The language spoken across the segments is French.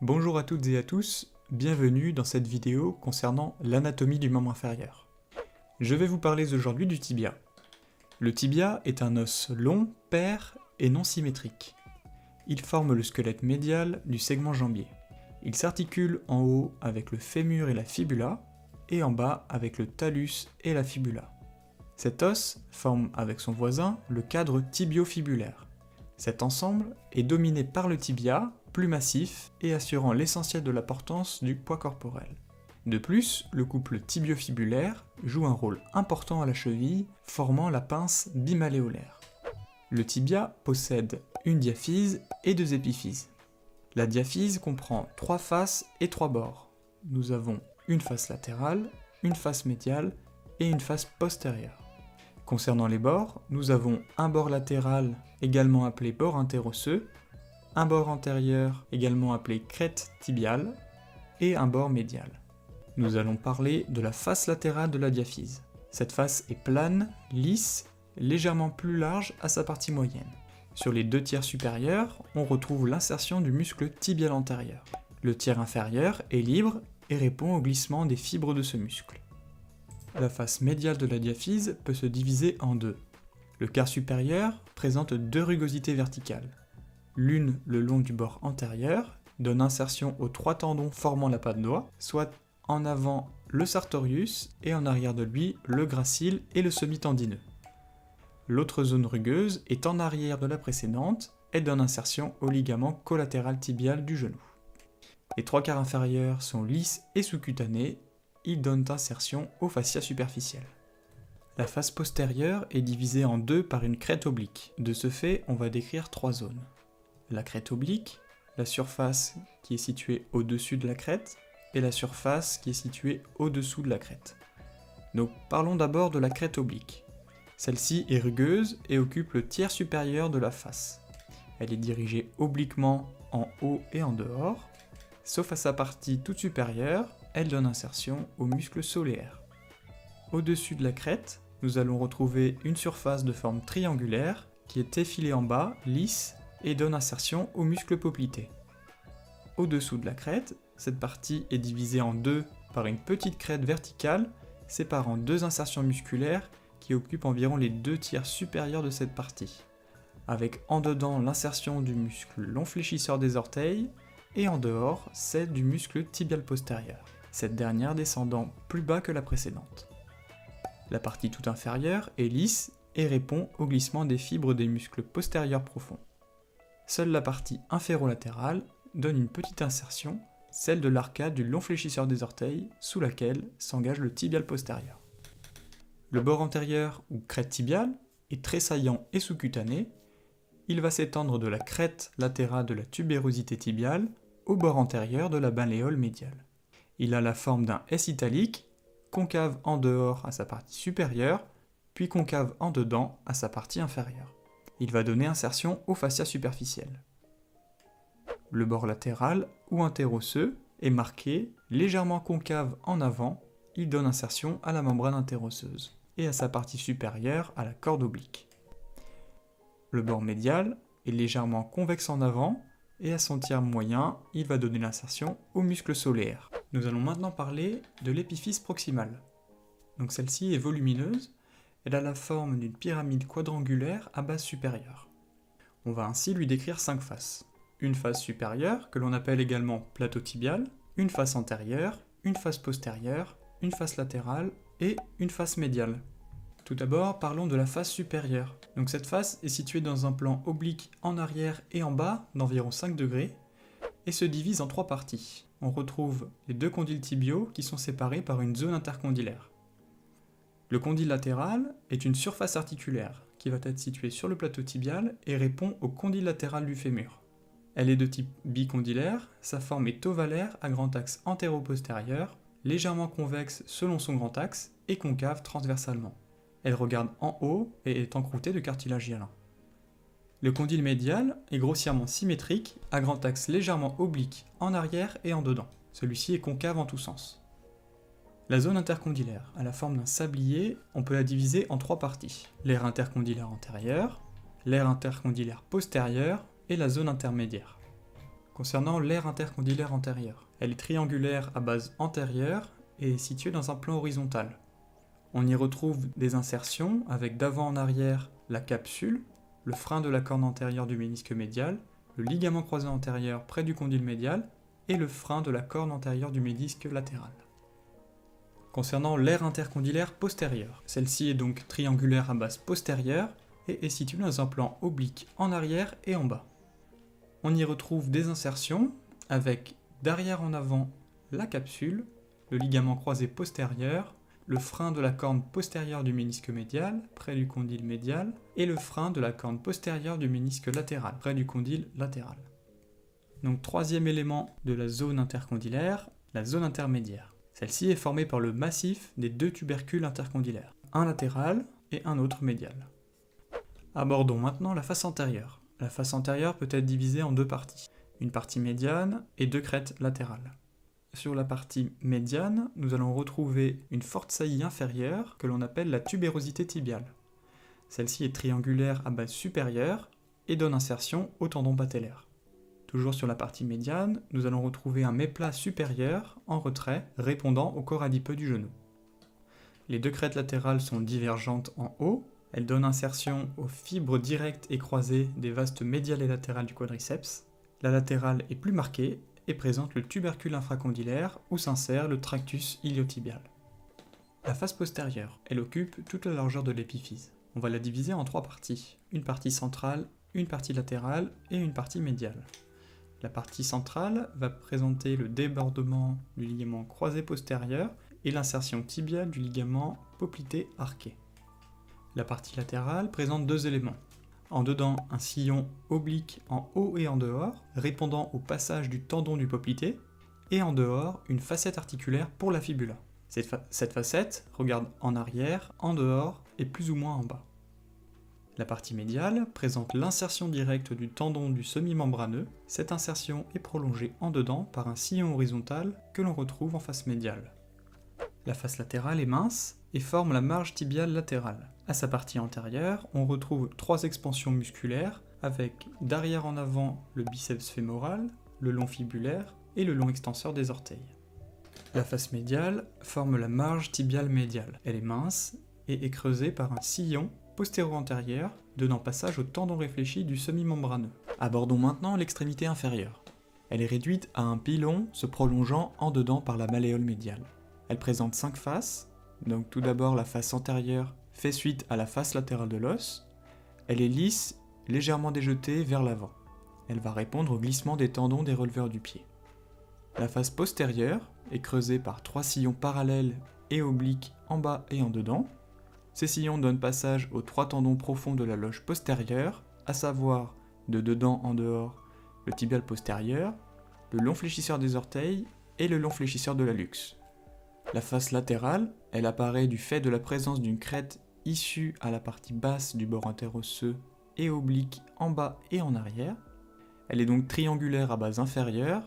Bonjour à toutes et à tous, bienvenue dans cette vidéo concernant l'anatomie du membre inférieur. Je vais vous parler aujourd'hui du tibia. Le tibia est un os long, pair et non symétrique. Il forme le squelette médial du segment jambier. Il s'articule en haut avec le fémur et la fibula, et en bas avec le talus et la fibula. Cet os forme avec son voisin le cadre tibio-fibulaire. Cet ensemble est dominé par le tibia, plus massif et assurant l'essentiel de la portance du poids corporel. De plus, le couple tibio-fibulaire joue un rôle important à la cheville, formant la pince bimalléolaire. Le tibia possède une diaphyse et deux épiphyses. La diaphyse comprend 3 faces et 3 bords. Nous avons une face latérale, une face médiale et une face postérieure. Concernant les bords, nous avons un bord latéral, également appelé bord interosseux, un bord antérieur, également appelé crête tibiale, et un bord médial. Nous allons parler de la face latérale de la diaphyse. Cette face est plane, lisse, légèrement plus large à sa partie moyenne. Sur les 2 tiers supérieurs, on retrouve l'insertion du muscle tibial antérieur. Le tiers inférieur est libre et répond au glissement des fibres de ce muscle. La face médiale de la diaphyse peut se diviser en 2. Le quart supérieur présente 2 rugosités verticales. L'une le long du bord antérieur donne insertion aux 3 tendons formant la patte doigt, soit en avant le sartorius et en arrière de lui le gracile et le semi-tendineux. L'autre zone rugueuse est en arrière de la précédente et donne insertion au ligament collatéral tibial du genou. Les 3 quarts inférieurs sont lisses et sous-cutanés, ils donnent insertion au fascia superficiel. La face postérieure est divisée en 2 par une crête oblique. De ce fait, on va décrire 3 zones. La crête oblique, la surface qui est située au-dessus de la crête, et la surface qui est située au-dessous de la crête. Donc parlons d'abord de la crête oblique. Celle-ci est rugueuse et occupe le tiers supérieur de la face. Elle est dirigée obliquement en haut et en dehors, sauf à sa partie toute supérieure, elle donne insertion au muscle soléaire. Au-dessus de la crête, nous allons retrouver une surface de forme triangulaire qui est effilée en bas, lisse, et donne insertion au muscle poplité. Au-dessous de la crête, cette partie est divisée en 2 par une petite crête verticale séparant 2 insertions musculaires qui occupent environ les 2 tiers supérieurs de cette partie, avec en dedans l'insertion du muscle long fléchisseur des orteils et en dehors celle du muscle tibial postérieur, cette dernière descendant plus bas que la précédente. La partie toute inférieure est lisse et répond au glissement des fibres des muscles postérieurs profonds. Seule la partie inférolatérale donne une petite insertion, celle de l'arcade du long fléchisseur des orteils, sous laquelle s'engage le tibial postérieur. Le bord antérieur, ou crête tibiale, est très saillant et sous-cutané. Il va s'étendre de la crête latérale de la tubérosité tibiale au bord antérieur de la malléole médiale. Il a la forme d'un S italique, concave en dehors à sa partie supérieure, puis concave en dedans à sa partie inférieure. Il va donner insertion au fascia superficiel. Le bord latéral ou interosseux est marqué, légèrement concave en avant, il donne insertion à la membrane interosseuse et à sa partie supérieure à la corde oblique. Le bord médial est légèrement convexe en avant et à son tiers moyen, il va donner l'insertion au muscle soléaire. Nous allons maintenant parler de l'épiphyse proximale. Donc celle-ci est volumineuse. Elle a la forme d'une pyramide quadrangulaire à base supérieure. On va ainsi lui décrire 5 faces. Une face supérieure, que l'on appelle également plateau tibial, une face antérieure, une face postérieure, une face latérale et une face médiale. Tout d'abord, parlons de la face supérieure. Donc cette face est située dans un plan oblique en arrière et en bas d'environ 5 degrés et se divise en 3 parties. On retrouve les 2 condyles tibiaux qui sont séparés par une zone intercondylaire. Le condyle latéral est une surface articulaire qui va être située sur le plateau tibial et répond au condyle latéral du fémur. Elle est de type bicondylaire, sa forme est ovalaire à grand axe antéro-postérieur, légèrement convexe selon son grand axe et concave transversalement. Elle regarde en haut et est encroûtée de cartilage hyalin. Le condyle médial est grossièrement symétrique, à grand axe légèrement oblique en arrière et en dedans. Celui-ci est concave en tous sens. La zone intercondylaire, à la forme d'un sablier, on peut la diviser en 3 parties. L'aire intercondylaire antérieure, l'aire intercondylaire postérieure et la zone intermédiaire. Concernant l'aire intercondylaire antérieure, elle est triangulaire à base antérieure et est située dans un plan horizontal. On y retrouve des insertions avec d'avant en arrière la capsule, le frein de la corne antérieure du ménisque médial, le ligament croisé antérieur près du condyle médial et le frein de la corne antérieure du ménisque latéral. Concernant l'aire intercondylaire postérieure, celle-ci est donc triangulaire à base postérieure et est située dans un plan oblique en arrière et en bas. On y retrouve des insertions avec d'arrière en avant la capsule, le ligament croisé postérieur, le frein de la corne postérieure du ménisque médial, près du condyle médial, et le frein de la corne postérieure du ménisque latéral, près du condyle latéral. Donc troisième élément de la zone intercondylaire, la zone intermédiaire. Celle-ci est formée par le massif des deux tubercules intercondylaires, un latéral et un autre médial. Abordons maintenant la face antérieure. La face antérieure peut être divisée en deux parties, une partie médiane et deux crêtes latérales. Sur la partie médiane, nous allons retrouver une forte saillie inférieure que l'on appelle la tubérosité tibiale. Celle-ci est triangulaire à base supérieure et donne insertion au tendon patellaire. Toujours sur la partie médiane, nous allons retrouver un méplat supérieur en retrait répondant au corps adipeux du genou. Les deux crêtes latérales sont divergentes en haut, elles donnent insertion aux fibres directes et croisées des vastes médiales et latérales du quadriceps. La latérale est plus marquée et présente le tubercule infracondylaire où s'insère le tractus iliotibial. La face postérieure, elle occupe toute la largeur de l'épiphyse. On va la diviser en trois parties, une partie centrale, une partie latérale et une partie médiale. La partie centrale va présenter le débordement du ligament croisé postérieur et l'insertion tibiale du ligament poplité arqué. La partie latérale présente deux éléments. En dedans, un sillon oblique en haut et en dehors, répondant au passage du tendon du poplité, et en dehors, une facette articulaire pour la fibula. Cette facette regarde en arrière, en dehors et plus ou moins en bas. La partie médiale présente l'insertion directe du tendon du semi-membraneux. Cette insertion est prolongée en dedans par un sillon horizontal que l'on retrouve en face médiale. La face latérale est mince et forme la marge tibiale latérale. À sa partie antérieure, on retrouve trois expansions musculaires avec d'arrière en avant le biceps fémoral, le long fibulaire et le long extenseur des orteils. La face médiale forme la marge tibiale médiale. Elle est mince et est creusée par un sillon postéro-antérieur donnant passage au tendon réfléchi du semi-membraneux. Abordons maintenant l'extrémité inférieure. Elle est réduite à un pilon se prolongeant en dedans par la malléole médiale. Elle présente 5 faces, donc tout d'abord la face antérieure fait suite à la face latérale de l'os. Elle est lisse, légèrement déjetée vers l'avant. Elle va répondre au glissement des tendons des releveurs du pied. La face postérieure est creusée par 3 sillons parallèles et obliques en bas et en dedans. Ces sillons donnent passage aux 3 tendons profonds de la loge postérieure, à savoir de dedans en dehors le tibial postérieur, le long fléchisseur des orteils et le long fléchisseur de l'hallux. La face latérale, elle apparaît du fait de la présence d'une crête issue à la partie basse du bord interosseux et oblique en bas et en arrière. Elle est donc triangulaire à base inférieure.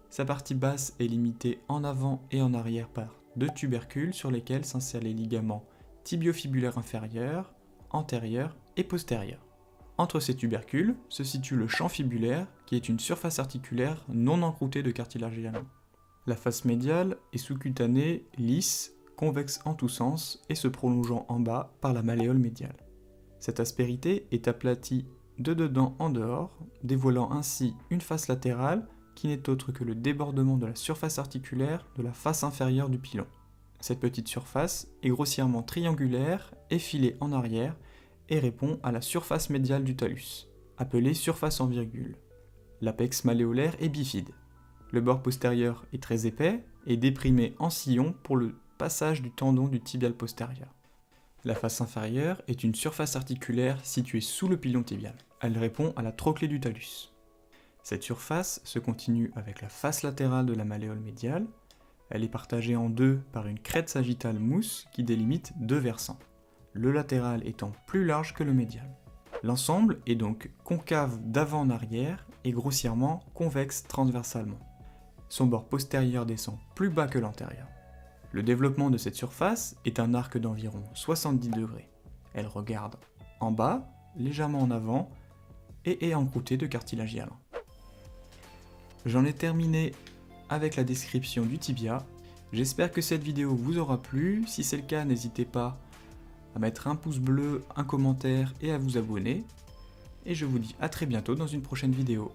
Sa partie basse est limitée en avant et en arrière par 2 tubercules sur lesquels s'insèrent les ligaments tibiofibulaire inférieur, antérieur et postérieur. Entre ces tubercules se situe le champ fibulaire qui est une surface articulaire non encroûtée de cartilage hyaline. La face médiale est sous-cutanée, lisse, convexe en tous sens et se prolongeant en bas par la malléole médiale. Cette aspérité est aplatie de dedans en dehors, dévoilant ainsi une face latérale qui n'est autre que le débordement de la surface articulaire de la face inférieure du pilon. Cette petite surface est grossièrement triangulaire, effilée en arrière et répond à la surface médiale du talus, appelée surface en virgule. L'apex malléolaire est bifide. Le bord postérieur est très épais et déprimé en sillon pour le passage du tendon du tibial postérieur. La face inférieure est une surface articulaire située sous le pilon tibial. Elle répond à la trochlée du talus. Cette surface se continue avec la face latérale de la malléole médiale. Elle est partagée en deux par une crête sagittale mousse qui délimite 2 versants, le latéral étant plus large que le médial. L'ensemble est donc concave d'avant en arrière et grossièrement convexe transversalement. Son bord postérieur descend plus bas que l'antérieur. Le développement de cette surface est un arc d'environ 70 degrés. Elle regarde en bas, légèrement en avant, et est encroûtée de cartilage hyalin. j'en ai terminé avec la description du tibia. J'espère que cette vidéo vous aura plu. Si c'est le cas, n'hésitez pas à mettre un pouce bleu, un commentaire et à vous abonner. Et je vous dis à très bientôt dans une prochaine vidéo.